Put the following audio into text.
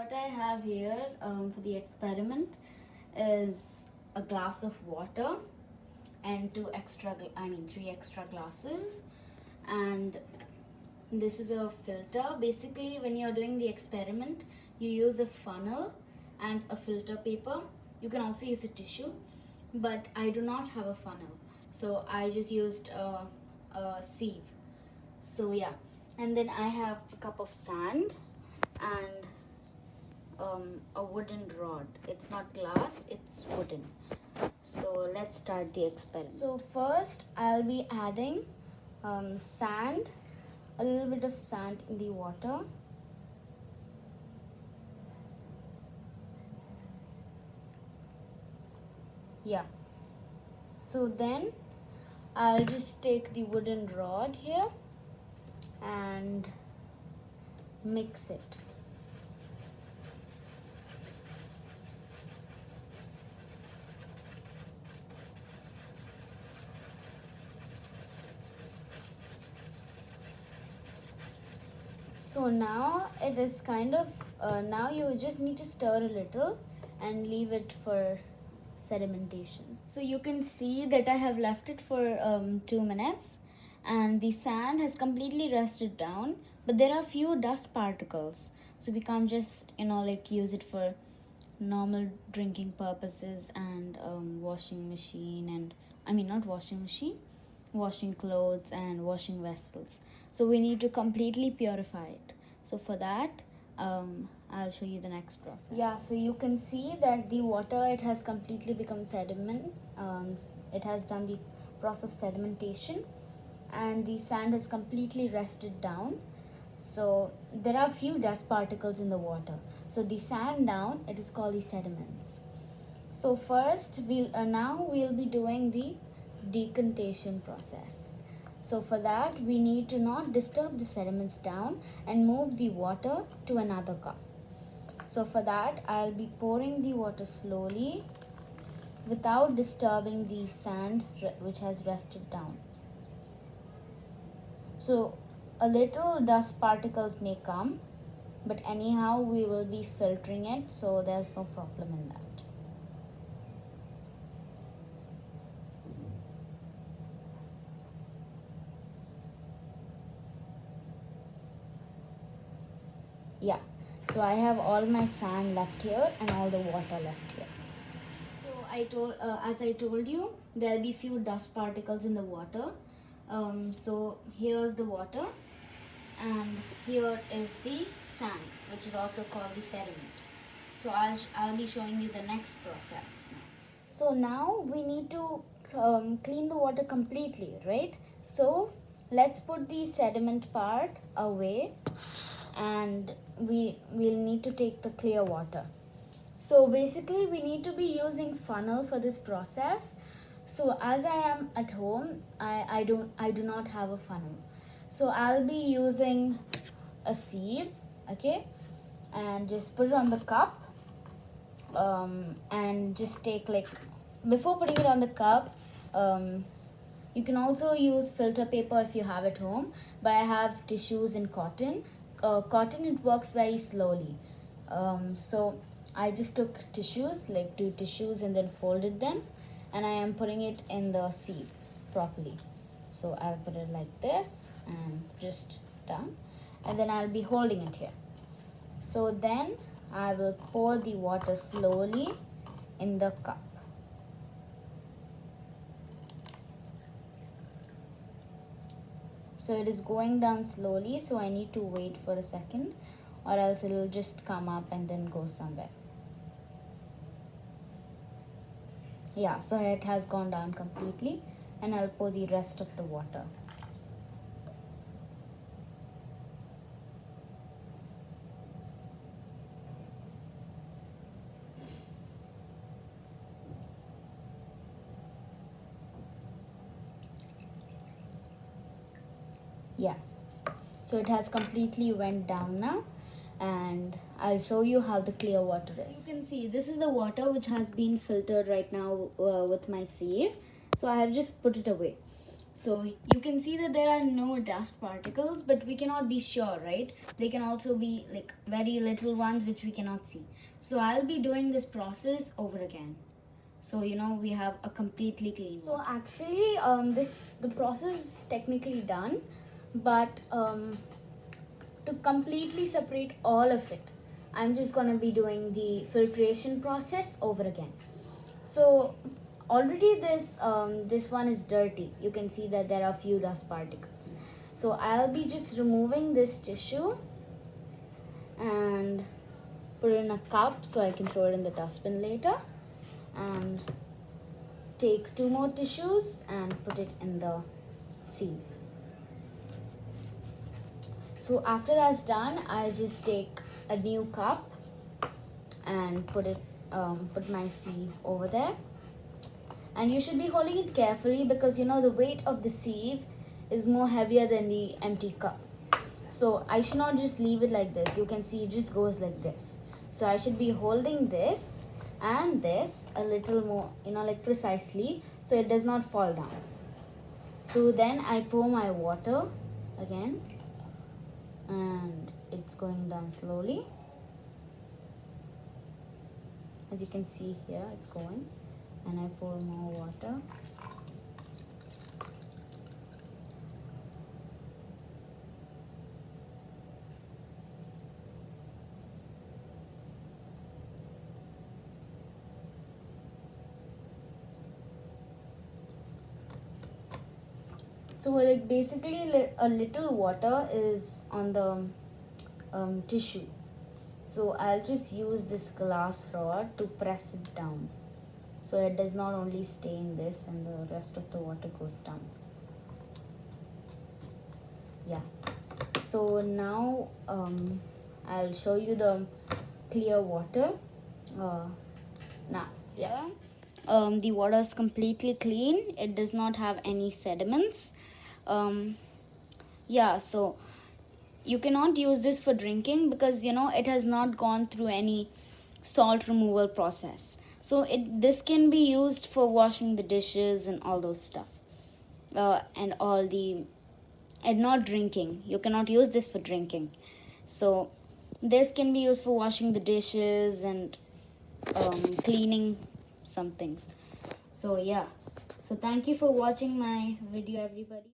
what I have here for the experiment is a glass of water and three extra glasses, and this is a filter. Basically, when you're doing the experiment, you use a funnel and a filter paper. You can also use a tissue, but I do not have a funnel, so I just used a sieve. So yeah, and then I have a cup of sand and a wooden rod. It's not glass, it's wooden. So let's start the experiment. So first I'll be adding sand, a little bit of sand in the water. Yeah. So then I'll just take the wooden rod here and mix it. So now it is kind of, now you just need to stir a little and leave it for sedimentation. So you can see that I have left it for 2 minutes and the sand has completely rested down, but there are few dust particles. So we can't just, use it for normal drinking purposes and washing machine and, not washing machine, washing clothes and washing vessels. So we need to completely purify it. So for that, I'll show you the next process. Yeah, so you can see that the water, it has completely become sediment. It has done the process of sedimentation and the sand has completely rested down. So there are few dust particles in the water. So the sand down, it is called the sediments. So first, now we'll be doing the decantation process. So for that, we need to not disturb the sediments down and move the water to another cup. So for that, I'll be pouring the water slowly without disturbing the sand which has rested down. So a little dust particles may come, but anyhow we will be filtering it, so there's no problem in that. Yeah, so I have all my sand left here and all the water left here. So as I told you, there'll be few dust particles in the water. So here's the water and here is the sand, which is also called the sediment. So I'll be showing you the next process now. So now we need to clean the water completely, right? So let's put the sediment part away and we'll need to take the clear water. So basically we need to be using funnel for this process. So as I am at home, I do not have a funnel. So I'll be using a sieve, okay? And just put it on the cup and just take before putting it on the cup, you can also use filter paper if you have at home, but I have tissues and cotton. Cotton, it works very slowly. So I just took tissues, like 2 tissues, and then folded them, and I am putting it in the sieve properly. So I'll put it like this and just down, and then I'll be holding it here. So then I will pour the water slowly in the cup. So it is going down slowly, so I need to wait for a second or else it will just come up and then go somewhere. Yeah, so it has gone down completely and I'll pour the rest of the water. Yeah, so it has completely went down now, and I'll show you how the clear water is. You can see this is the water which has been filtered right now with my sieve. So I have just put it away. So you can see that there are no dust particles, but we cannot be sure, right? They can also be like very little ones which we cannot see. So I'll be doing this process over again. So we have a completely clean. So actually, the process is technically done, but to completely separate all of it, I'm just gonna be doing the filtration process over again. So already this one is dirty. You can see that there are few dust particles. So I'll be just removing this tissue and put it in a cup so I can throw it in the dustbin later, and take 2 more tissues and put it in the sieve. So after that's done, I just take a new cup and put my sieve over there. And you should be holding it carefully because the weight of the sieve is more heavier than the empty cup. So I should not just leave it like this. You can see it just goes like this. So I should be holding this and this a little more, like precisely, so it does not fall down. So then I pour my water again, and it's going down slowly. As you can see here, it's going, and I pour more water. So like basically a little water is on the tissue. So I'll just use this glass rod to press it down, so it does not only stay in this and the rest of the water goes down. Yeah. So now I'll show you the clear water. Now, yeah. The water is completely clean. It does not have any sediments. Yeah, so you cannot use this for drinking because it has not gone through any salt removal process. So this can be used for washing the dishes and all those stuff, and not drinking. You cannot use this for drinking. So this can be used for washing the dishes and cleaning some things. So yeah, so thank you for watching my video, everybody.